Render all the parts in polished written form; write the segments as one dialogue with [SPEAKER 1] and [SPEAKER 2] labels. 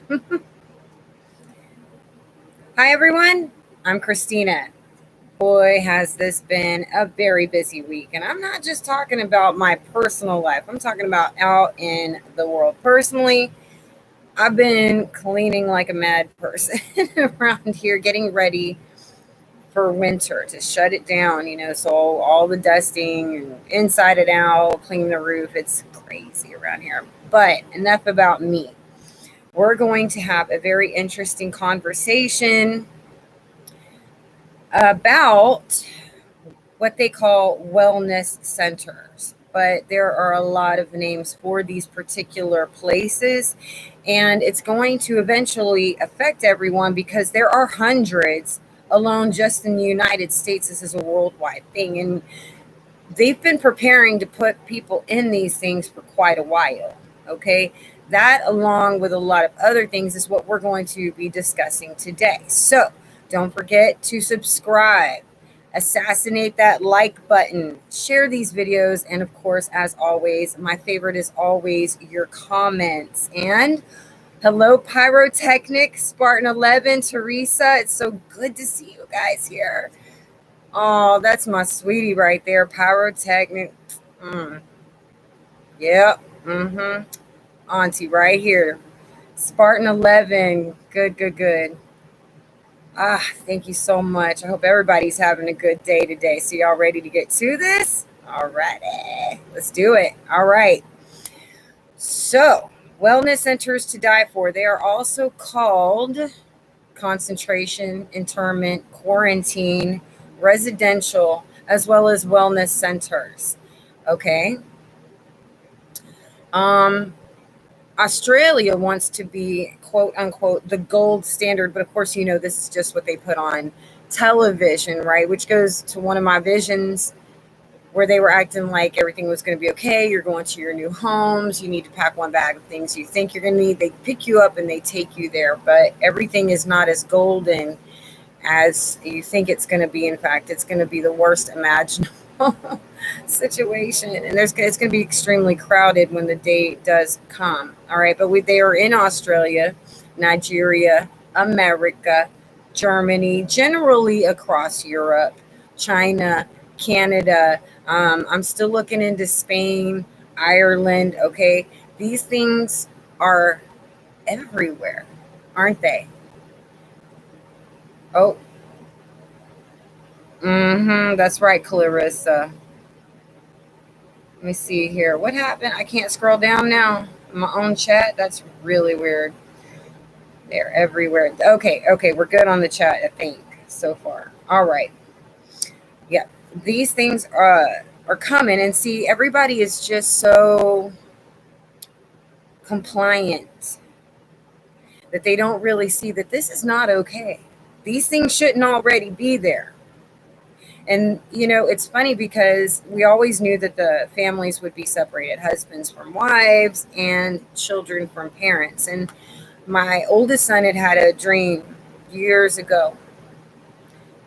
[SPEAKER 1] Hi, everyone. I'm Christina. Boy, has this been a very busy week. And I'm not just talking about my personal life, I'm talking about out in the world. Personally, I've been cleaning like a mad person around here, getting ready for winter to shut it down, so all the dusting and inside and out, cleaning the roof. It's crazy around here. But enough about me. We're going to have a very interesting conversation about what they call wellness centers. But there are a lot of names for these particular places, and it's going to eventually affect everyone because there are hundreds alone just in the United States. This is a worldwide thing, and they've been preparing to put people in these things for quite a while. Okay, that along with a lot of other things is what we're going to be discussing today. So don't forget to subscribe, assassinate that like button, share these videos, and of course, as always, my favorite is always your comments. And hello, Pyrotechnic, Spartan 11, Teresa. It's so good to see you guys here. Oh, that's my sweetie right there, Pyrotechnic. Mm, yep. Mm-hmm. Auntie right here. Spartan 11. Good, good, good. Thank you so much. I hope everybody's having a good day today. So y'all ready to get to this? All righty. Let's do it. All right. So, wellness centers to die for. They are also called concentration, internment, quarantine, residential, as well as wellness centers. Okay. Um, Australia wants to be quote unquote the gold standard, but of course, this is just what they put on television, right? Which goes to one of my visions where they were acting like everything was going to be okay. You're going to your new homes. You need to pack one bag of things you think you're going to need. They pick you up and they take you there, but everything is not as golden as you think it's going to be. In fact, it's going to be the worst imaginable situation, and it's going to be extremely crowded when the day does come. All right, but they are in Australia, Nigeria, America, Germany, generally across Europe, China, Canada. I'm still looking into Spain, Ireland. Okay, these things are everywhere, aren't they? Oh, that's right, Clarissa. Let me see here. What happened? I can't scroll down now. My own chat. That's really weird. They're everywhere. Okay, okay, we're good on the chat, I think, so far. All right. Yeah. These things are coming, and see, everybody is just so compliant that they don't really see that this is not okay. These things shouldn't already be there. And, it's funny because we always knew that the families would be separated, husbands from wives and children from parents. And my oldest son had a dream years ago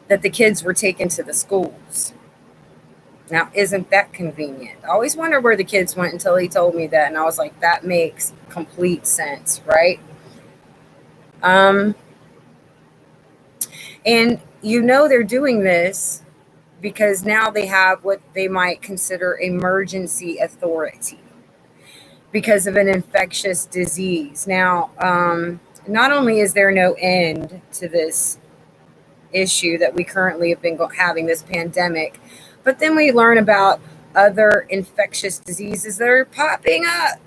[SPEAKER 1] that the kids were taken to the schools. Now, isn't that convenient? I always wondered where the kids went until he told me that. And I was like, that makes complete sense, right? Um, and they're doing this because now they have what they might consider emergency authority because of an infectious disease. Now, not only is there no end to this issue that we currently have been having, this pandemic, but then we learn about other infectious diseases that are popping up,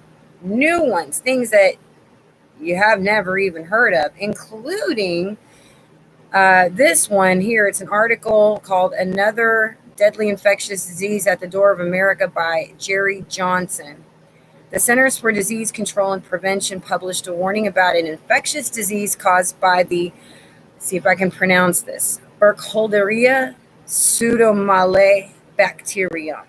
[SPEAKER 1] new ones, things that you have never even heard of, including this one here. It's an article called Another Deadly Infectious Disease at the Door of America by Jerry Johnson. The Centers for Disease Control and Prevention published a warning about an infectious disease caused by the, see if I can pronounce this, Burkholderia pseudomallei bacterium.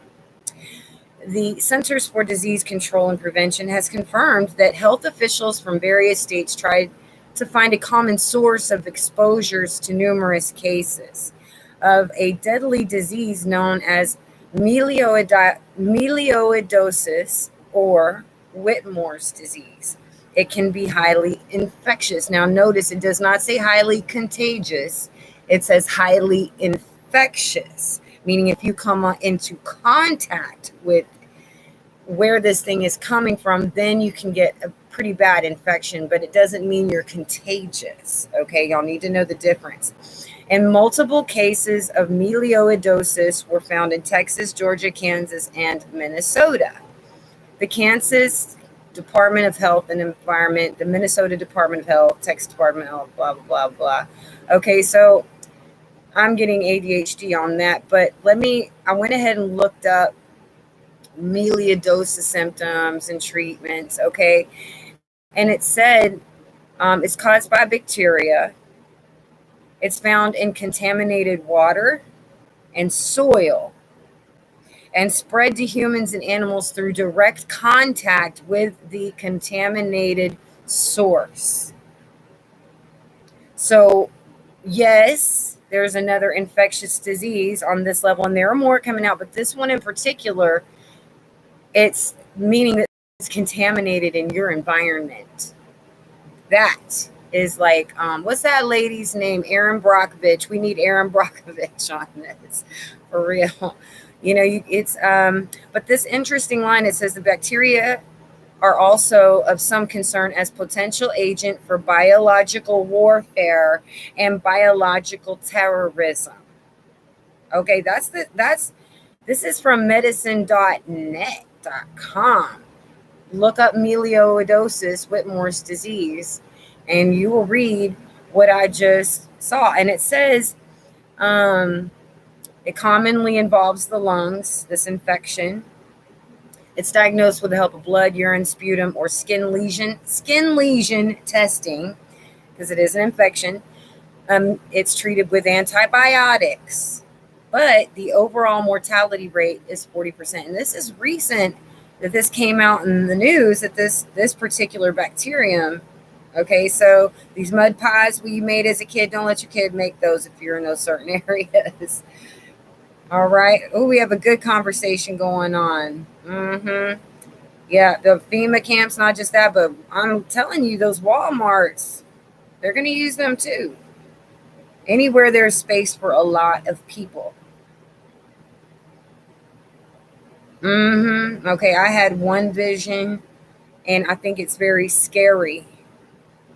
[SPEAKER 1] The Centers for Disease Control and Prevention has confirmed that health officials from various states tried to find a common source of exposures to numerous cases of a deadly disease known as melioidosis or Whitmore's disease. it can be highly infectious. Now, notice it does not say highly contagious, it says highly infectious, meaning if you come into contact with where this thing is coming from, then you can get a pretty bad infection, but it doesn't mean you're contagious. Okay, y'all need to know the difference. And multiple cases of melioidosis were found in Texas, Georgia, Kansas, and Minnesota. The Kansas Department of Health and Environment, the Minnesota Department of Health, Texas Department of Health, blah, blah, blah, blah. Okay, so I'm getting ADHD on that, but I went ahead and looked up melioidosis symptoms and treatments, okay? And it said it's caused by bacteria. It's found in contaminated water and soil and spread to humans and animals through direct contact with the contaminated source. So, yes, there's another infectious disease on this level, and there are more coming out, but this one in particular, it's meaning that it's contaminated in your environment. That is like, what's that lady's name? Erin Brockovich. We need Erin Brockovich on this for real. You know, it's but this interesting line, it says the bacteria are also of some concern as potential agent for biological warfare and biological terrorism. Okay, this is from medicine.net.com. Look up melioidosis, Whitmore's disease, and you will read what I just saw. And it says it commonly involves the lungs, this infection. It's diagnosed with the help of blood, urine, sputum, or skin lesion testing, because it is an infection. It's treated with antibiotics, but the overall mortality rate is 40%. And this is recent that this came out in the news, that this particular bacterium. Okay, so these mud pies we made as a kid, don't let your kid make those if you're in those certain areas. All right. Oh, we have a good conversation going on. Yeah, the FEMA camps, not just that, but I'm telling you, those Walmarts, they're going to use them too. Anywhere there's space for a lot of people. Okay, I had one vision, and I think it's very scary.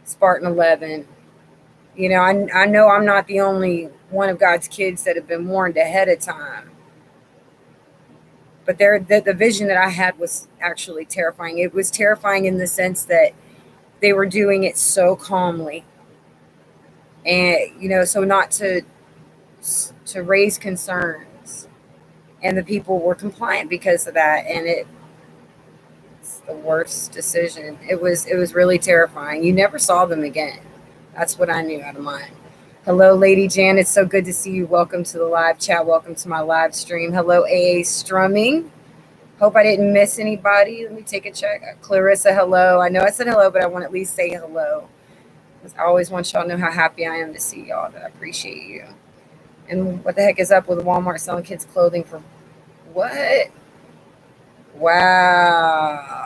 [SPEAKER 1] Spartan 11. You know, I know I'm not the only one of God's kids that have been warned ahead of time. But the vision that I had was actually terrifying. It was terrifying in the sense that they were doing it so calmly. And, you know, so not to raise concerns. And the people were compliant because of that. And it's the worst decision. It was really terrifying. You never saw them again. That's what I knew out of mine. Hello, Lady Jan. It's so good to see you. Welcome to the live chat. Welcome to my live stream. Hello, AA Strumming. Hope I didn't miss anybody. Let me take a check. Clarissa, hello. I know I said hello, but I want to at least say hello. I always want y'all to know how happy I am to see y'all, that I appreciate you. And what the heck is up with Walmart selling kids clothing for what? Wow.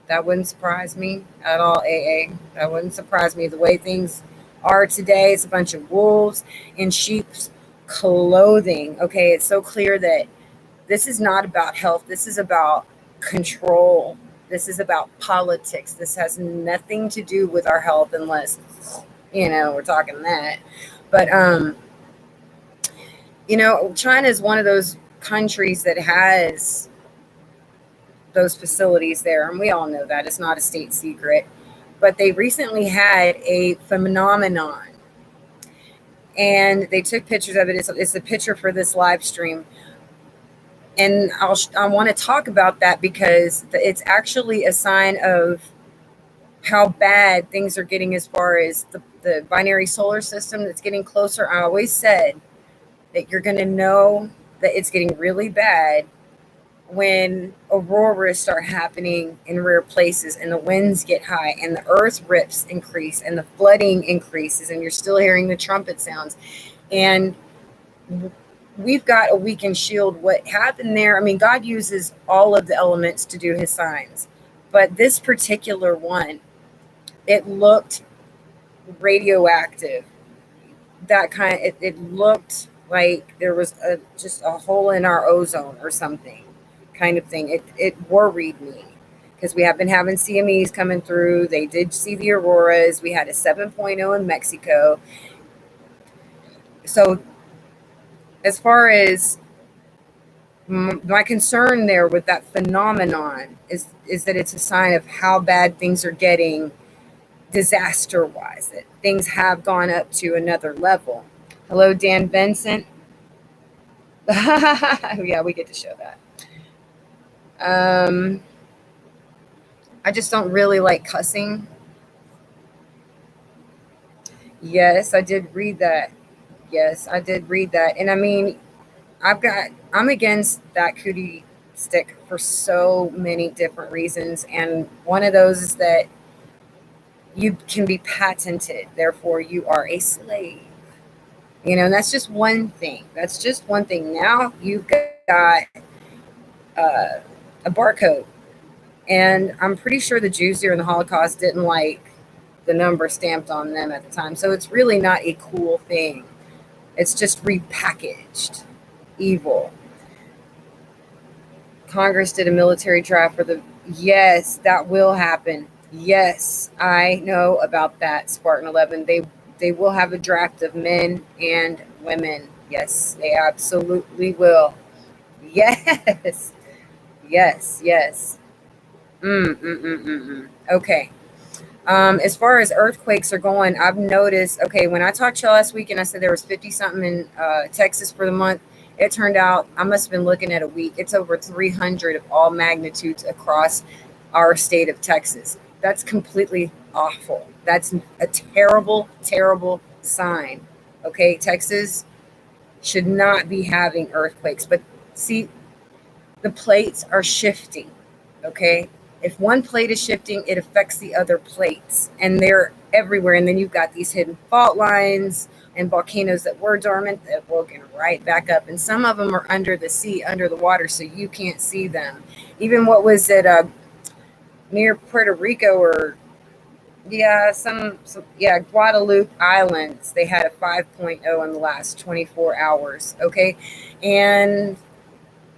[SPEAKER 1] That wouldn't surprise me at all, AA. That wouldn't surprise me. The way things are today, it's a bunch of wolves in sheep's clothing. Okay, it's so clear that this is not about health. This is about control. This is about politics. This has nothing to do with our health unless, you know, we're talking that. But, you know, China is one of those countries that has those facilities there. And we all know that. It's not a state secret. But they recently had a phenomenon. And they took pictures of it. It's a picture for this live stream. And I want to talk about that because it's actually a sign of how bad things are getting as far as the binary solar system that's getting closer. I always said that you're going to know that it's getting really bad when auroras start happening in rare places and the winds get high and the earth rips increase and the flooding increases and you're still hearing the trumpet sounds. And we've got a weakened shield. What happened there, I mean, God uses all of the elements to do his signs. But this particular one, it looked radioactive. It looked like there was just a hole in our ozone or something, kind of thing. It worried me because we have been having CMEs coming through. They did see the auroras. We had a 7.0 in Mexico. So as far as my concern there with that phenomenon is that it's a sign of how bad things are getting disaster wise, that things have gone up to another level. Hello, Dan Vincent. Yeah, we get to show that. I just don't really like cussing. Yes, I did read that. Yes, I did read that. And I mean, I'm against that cootie stick for so many different reasons. And one of those is that you can be patented, therefore you are a slave. And that's just one thing. That's just one thing. Now you've got a barcode. And I'm pretty sure the Jews during the Holocaust didn't like the number stamped on them at the time. So it's really not a cool thing. It's just repackaged evil. Congress did a military draft for the. Yes, that will happen. Yes, I know about that, Spartan 11. They will have a draft of men and women. Yes, they absolutely will. Yes. Yes, yes. Okay. As far as earthquakes are going, I've noticed. Okay, when I talked to you last week and I said there was 50 something in Texas for the month, it turned out I must have been looking at a week. It's over 300 of all magnitudes across our state of Texas. That's completely awful. That's a terrible, terrible sign. Okay, Texas should not be having earthquakes. But see, the plates are shifting. Okay. If one plate is shifting, it affects the other plates, and they're everywhere. And then you've got these hidden fault lines and volcanoes that were dormant that woken right back up. And some of them are under the sea, under the water, so you can't see them. Even what was it near Puerto Rico or yeah, yeah, Guadalupe Islands. They had a 5.0 in the last 24 hours. Okay. And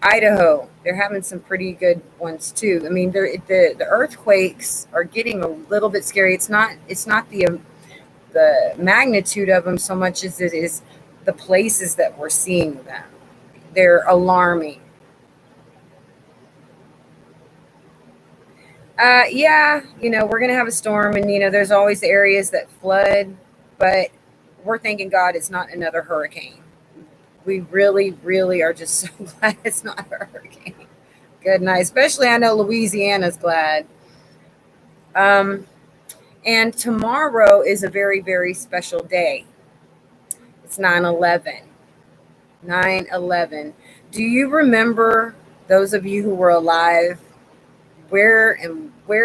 [SPEAKER 1] Idaho, they're having some pretty good ones too. I mean, the earthquakes are getting a little bit scary. It's not the magnitude of them so much as it is the places that we're seeing them. They're alarming. Yeah, we're gonna have a storm, and there's always areas that flood, but we're thanking God it's not another hurricane. We really, really are just so glad it's not a hurricane. Good night. Especially, I know Louisiana's glad. Um, and tomorrow is a very, very special day. It's 9/11. 9/11. Do you remember, those of you who were alive, where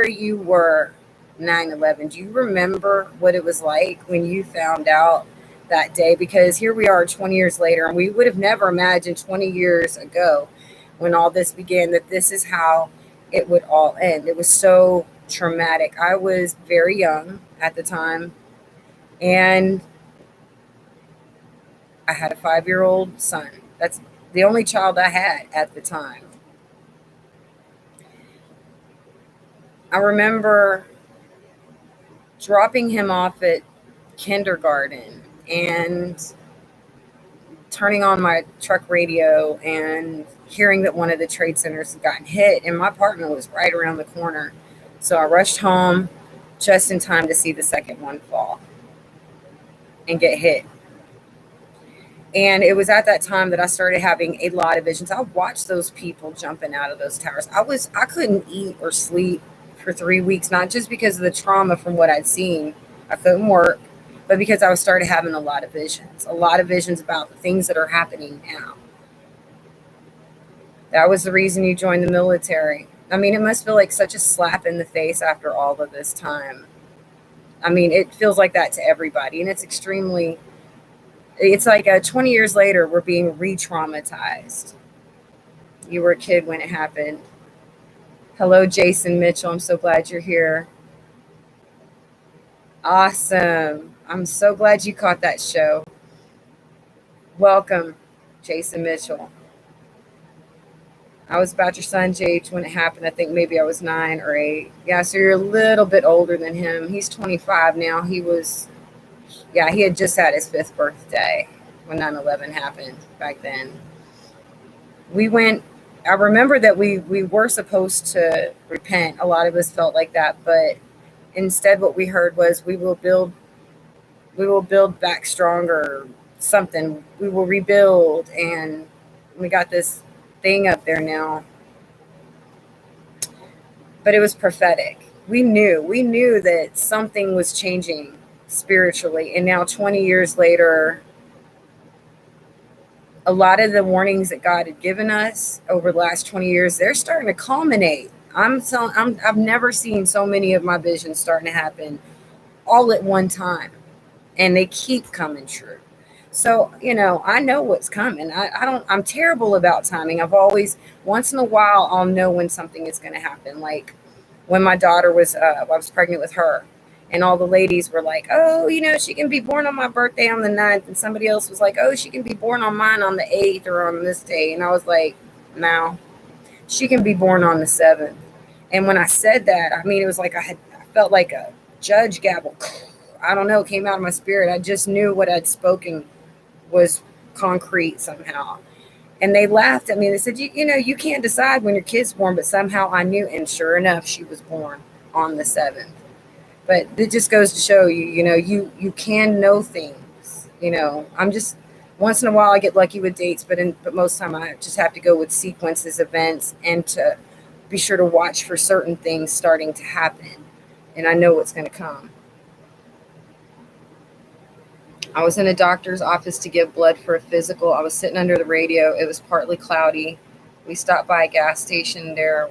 [SPEAKER 1] you were 9/11? Do you remember what it was like when you found out that day? Because here we are 20 years later, and we would have never imagined 20 years ago when all this began that this is how it would all end. It was so traumatic. I was very young at the time, and I had a 5-year-old son. That's the only child I had at the time. I remember dropping him off at kindergarten and turning on my truck radio and hearing that one of the trade centers had gotten hit, and my apartment was right around the corner. So I rushed home just in time to see the second one fall and get hit. And it was at that time that I started having a lot of visions. I watched those people jumping out of those towers. I couldn't eat or sleep for 3 weeks, not just because of the trauma from what I'd seen. I couldn't work, but because I was started having a lot of visions about the things that are happening now. That was the reason you joined the military. I mean, it must feel like such a slap in the face after all of this time. I mean, it feels like that to everybody, and it's like 20 years later, we're being re traumatized. You were a kid when it happened. Hello, Jason Mitchell. I'm so glad you're here. Awesome. I'm so glad you caught that show. Welcome, Jason Mitchell. I was about your son's age when it happened. I think maybe I was 9 or 8. Yeah, so you're a little bit older than him. He's 25 now. Yeah, he had just had his 5th birthday when 9/11 happened back then. We went, I remember that we were supposed to repent. A lot of us felt like that, but instead what we heard was we will build back stronger, something. We will rebuild, and we got this thing up there now. But it was prophetic. We knew that something was changing spiritually. And now 20 years later, a lot of the warnings that God had given us over the last 20 years, they're starting to culminate. I've never seen so many of my visions starting to happen all at one time, and they keep coming true. So, I know what's coming. I'm terrible about timing. I've always, once in a while, I'll know when something is going to happen. Like when my daughter I was pregnant with her, and all the ladies were like, oh, she can be born on my birthday on the 9th. And somebody else was like, oh, she can be born on mine on the 8th or on this day. And I was like, no, she can be born on the 7th. And when I said that, I mean, it was like I felt like a judge gavel. I don't know, came out of my spirit. I just knew what I'd spoken was concrete somehow. And they laughed at me. They said, you can't decide when your kid's born, but somehow I knew. And sure enough, she was born on the 7th. But it just goes to show you, you can know things. I'm just, once in a while I get lucky with dates, but most of the time I just have to go with sequences, events, and to be sure to watch for certain things starting to happen. And I know what's going to come. I was in a doctor's office to give blood for a physical. I was sitting under the radio. It was partly cloudy. We stopped by a gas station. There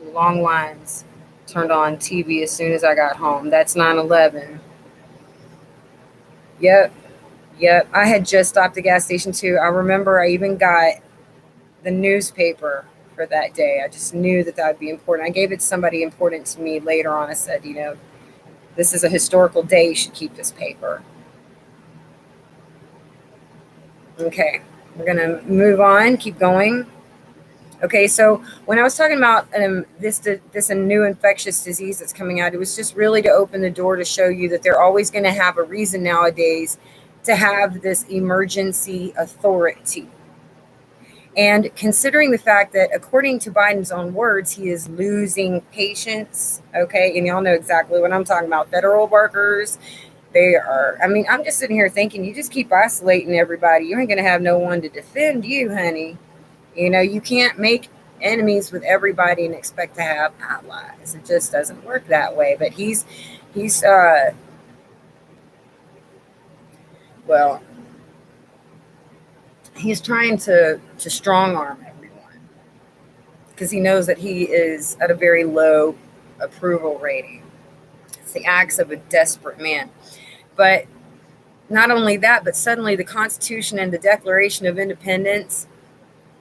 [SPEAKER 1] were long lines. Turned on TV as soon as I got home. That's 9/11. Yep, yep. I had just stopped at the gas station too. I remember I even got the newspaper for that day. I just knew that would be important. I gave it to somebody important to me later on. I said, this is a historical day. You should keep this paper. Okay, we're going to move on, keep going. Okay, so when I was talking about this new infectious disease that's coming out, it was just really to open the door to show you that they're always going to have a reason nowadays to have this emergency authority. And considering the fact that, according to Biden's own words, he is losing patients, okay, and y'all know exactly what I'm talking about. Federal workers, I'm just sitting here thinking, you just keep isolating everybody. You ain't going to have no one to defend you, honey. You can't make enemies with everybody and expect to have allies. It just doesn't work that way. But he's well, he's trying to strong arm everyone because he knows that he is at a very low approval rating. It's the acts of a desperate man. But not only that, but suddenly the Constitution and the Declaration of Independence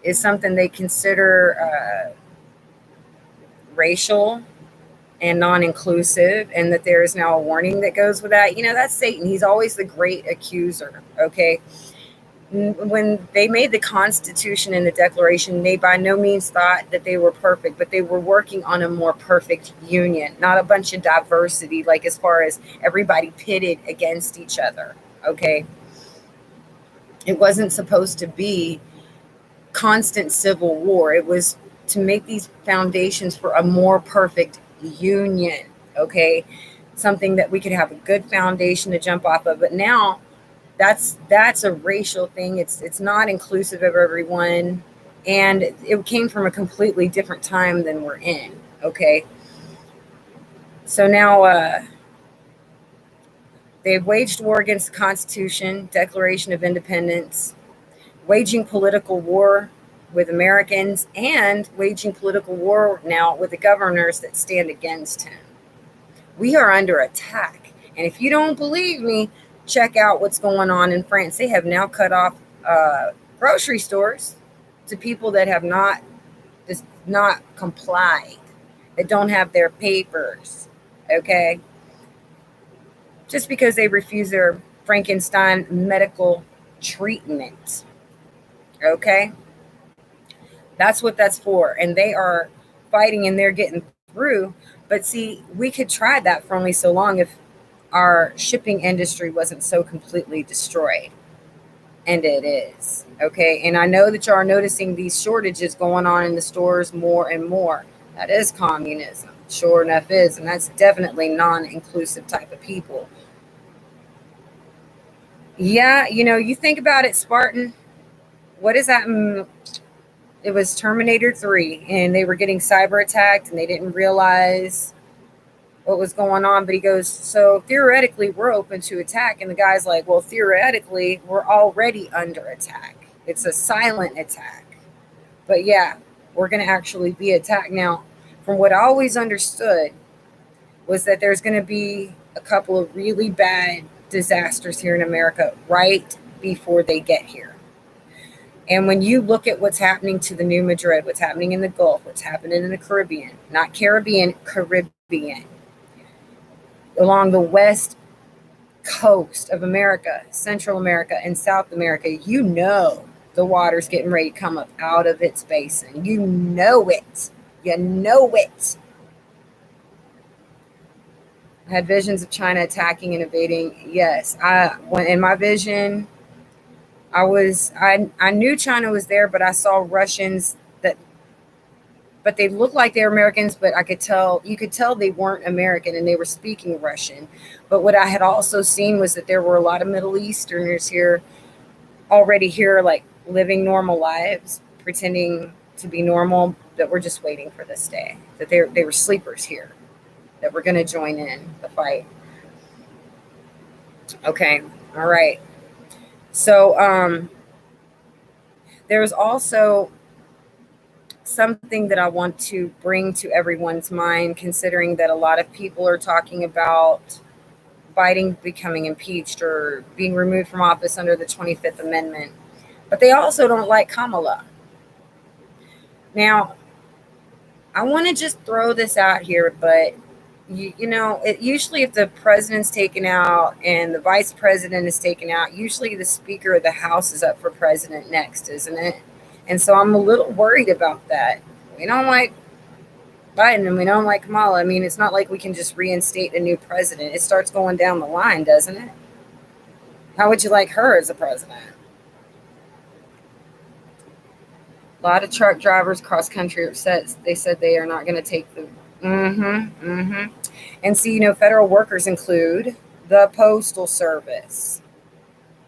[SPEAKER 1] is something they consider racial and non-inclusive, and that there is now a warning that goes with that. That's Satan. He's always the great accuser, okay? When they made the Constitution and the Declaration, they by no means thought that they were perfect, but they were working on a more perfect union, not a bunch of diversity, like as far as everybody pitted against each other, okay? It wasn't supposed to be constant civil war. It was to make these foundations for a more perfect union, okay? Something that we could have a good foundation to jump off of. But now that's a racial thing. It's not inclusive of everyone, and it came from a completely different time than we're in, okay? So now they've waged war against the Constitution, Declaration of Independence, waging political war with Americans, and waging political war now with the governors that stand against him. We are under attack. And if you don't believe me, check out what's going on in France. They have now cut off grocery stores to people that have not complied. that don't have their papers, okay? Just because they refuse their Frankenstein medical treatment, okay? That's what that's for. And they are fighting and they're getting through. But see, we could try that for only so long if our shipping industry wasn't so completely destroyed. And it is. Okay. And I know that you are noticing these shortages going on in the stores more and more. That is communism. Sure enough is. And that's definitely non-inclusive type of people. Yeah, you think about it, Spartan. What is that? It was Terminator 3, and they were getting cyber attacked, and they didn't realize what was going on. But he goes, so theoretically, we're open to attack. And the guy's like, well, theoretically, we're already under attack. It's a silent attack. But yeah, we're going to actually be attacked. Now, from what I always understood, was that there's going to be a couple of really bad disasters here in America right before they get here. And when you look at what's happening to the New Madrid, what's happening in the Gulf, what's happening in the Caribbean, not Caribbean, Caribbean, along the west coast of America, Central America, and South America, the water's getting ready to come up out of its basin. You know it. You know it. I had visions of China attacking and invading. Yes, when in my vision, I knew China was there, but I saw Russians but they looked like they were Americans, but you could tell they weren't American and they were speaking Russian. But what I had also seen was that there were a lot of Middle Easterners here, already here, like living normal lives, pretending to be normal, that were just waiting for this day, that they were sleepers here, that were going to join in the fight. Okay, all right. So there's also something that I want to bring to everyone's mind, considering that a lot of people are talking about Biden becoming impeached or being removed from office under the 25th Amendment. But they also don't like Kamala. Now, I want to just throw this out here, but usually if the president's taken out and the vice president is taken out, usually the Speaker of the House is up for president next, isn't it? And so I'm a little worried about that. We don't like Biden and we don't like Kamala. I mean, it's not like we can just reinstate a new president. It starts going down the line, doesn't it? How would you like her as a president? A lot of truck drivers cross country are upset. They said they are not going to take the. And see, federal workers include the Postal Service.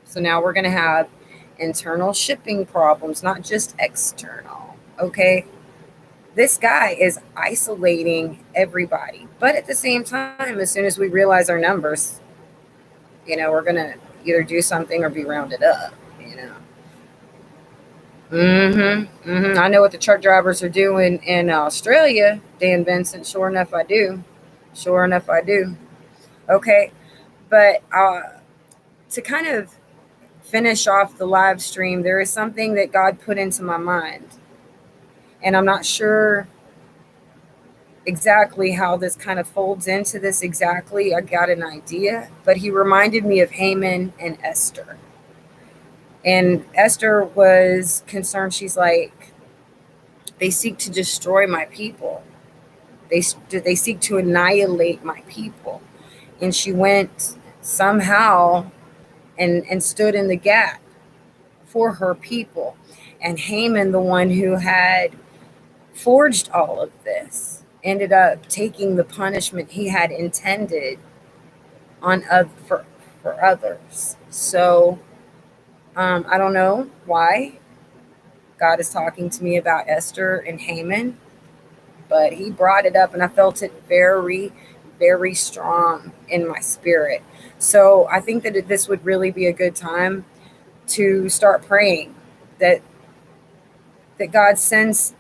[SPEAKER 1] So now we're going to have internal shipping problems, not just external. Okay. This guy is isolating everybody. But at the same time, as soon as we realize our numbers, we're going to either do something or be rounded up, I know what the truck drivers are doing in Australia, Dan Vincent. Sure enough, I do. Sure enough, I do. Okay. But to kind of finish off the live stream, there is something that God put into my mind. And I'm not sure exactly how this kind of folds into this exactly. I got an idea, but he reminded me of Haman and Esther. And Esther was concerned. She's like, they seek to destroy my people. They seek to annihilate my people. And she went somehow and stood in the gap for her people. And Haman, the one who had forged all of this, ended up taking the punishment he had intended for others. So I don't know why God is talking to me about Esther and Haman, but he brought it up and I felt it very, very strong in my spirit. So I think that this would really be a good time to start praying that God sends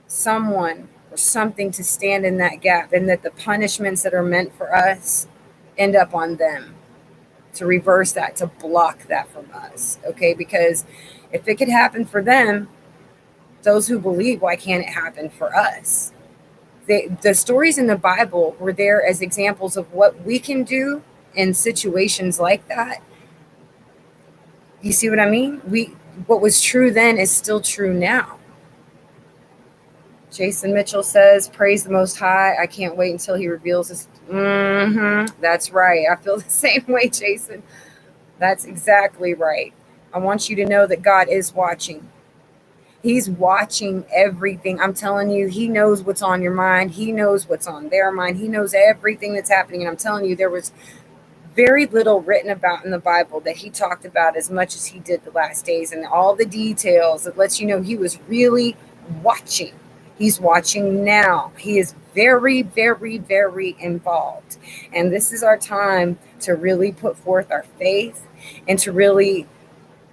[SPEAKER 1] someone or something to stand in that gap, and that the punishments that are meant for us end up on them, to reverse that, to block that from us. Okay, because if it could happen for them, those who believe, why can't it happen for us? The stories in the Bible were there as examples of what we can do in situations like that. You see what I mean? What was true then is still true now. Jason Mitchell says, "Praise the Most High. I can't wait until He reveals His." That's right. I feel the same way, Jason. That's exactly right. I want you to know that God is watching. He's watching everything. I'm telling you, He knows what's on your mind. He knows what's on their mind. He knows everything that's happening. And I'm telling you, there was very little written about in the Bible that He talked about as much as He did the last days, and all the details that lets you know He was really watching. He's watching now. He is very, very, very involved. And this is our time to really put forth our faith and to really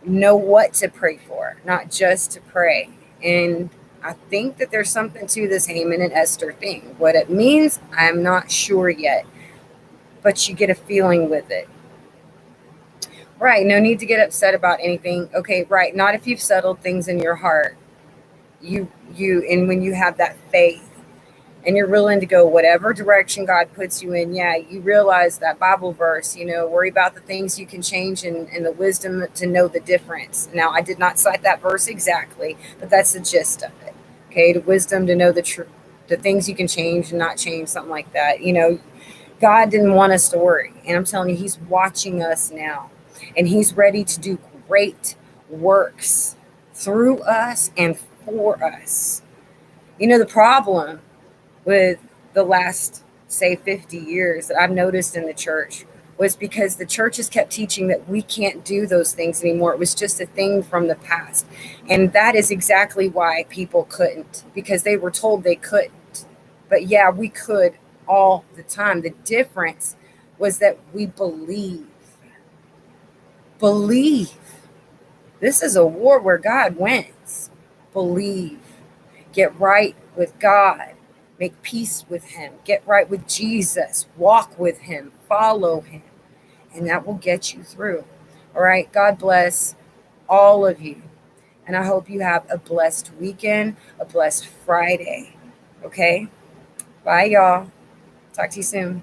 [SPEAKER 1] know what to pray for, not just to pray. And I think that there's something to this Haman and Esther thing. What it means, I'm not sure yet, but you get a feeling with it. Right, no need to get upset about anything. Okay, right, not if you've settled things in your heart. And when you have that faith and you're willing to go whatever direction God puts you in, yeah, you realize that Bible verse, worry about the things you can change and the wisdom to know the difference. Now, I did not cite that verse exactly, but that's the gist of it. Okay, the wisdom to know the things you can change and not change, something like that. God didn't want us to worry. And I'm telling you, He's watching us now. And He's ready to do great works through us and for us. The problem with the last, say, 50 years that I've noticed in the church was because the church has kept teaching that we can't do those things anymore. It was just a thing from the past. And that is exactly why people couldn't, because they were told they couldn't. But yeah, we could all the time. The difference was that we believe. Believe. This is a war where God wins. Believe. Get right with God. Make peace with Him. Get right with Jesus. Walk with Him. Follow Him. And that will get you through. All right. God bless all of you. And I hope you have a blessed weekend, a blessed Friday. Okay. Bye, y'all. Talk to you soon.